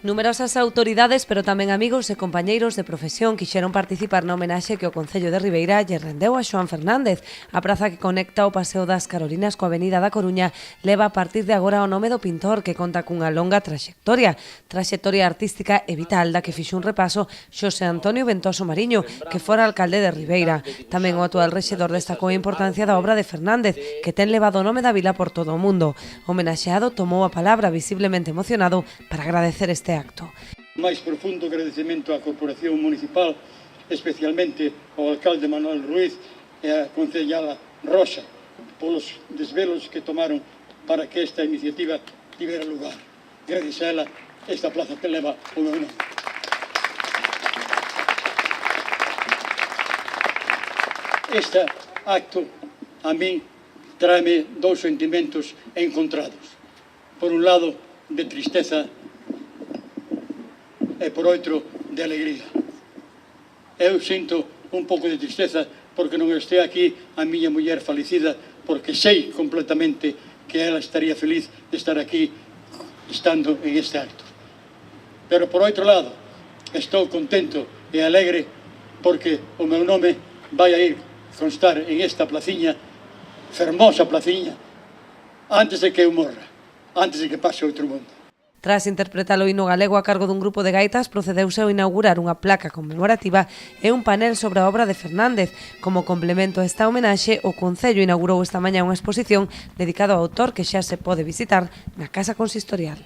Numerosas autoridades, pero tamén amigos e compañeiros de profesión quixeron participar na homenaxe que o Concello de Ribeira lle rendeu a Xoán Fernández. A praza que conecta o Paseo das Carolinas coa Avenida da Coruña leva a partir de agora o nome do pintor, que conta cunha longa traxectoria artística e vital da que fixo un repaso Xosé Antonio Ventoso Mariño, que fora alcalde de Ribeira. Tamén o actual rexedor destacou a importancia da obra de Fernández, que ten levado o nome da vila por todo o mundo. O homenaxeado tomou a palabra visiblemente emocionado para agradecer este acto. Máis profundo agradecemento á Corporación Municipal, especialmente ao alcalde Manuel Ruiz e á concellala Roxa, polos desvelos que tomaron para que esta iniciativa tivera lugar. Gracias a ela, esta plaza que leva o meu nome. Este acto, a min, tráeme dous sentimentos encontrados. Por un lado, de tristeza e por outro, de alegría. Eu sinto un pouco de tristeza porque non este aquí a miña muller falecida, porque sei completamente que ela estaría feliz de estar aquí estando en este acto. Pero por outro lado, estou contento e alegre porque o meu nome vai a ir constar en esta placiña, fermosa placiña, antes de que eu morra, antes de que pase outro mundo. Tras interpretar o hino galego a cargo dun grupo de gaitas, procedeuse a inaugurar unha placa conmemorativa e un panel sobre a obra de Fernández. Como complemento a esta homenaxe, o Concello inaugurou esta mañá unha exposición dedicada ao autor que xa se pode visitar na Casa Consistorial.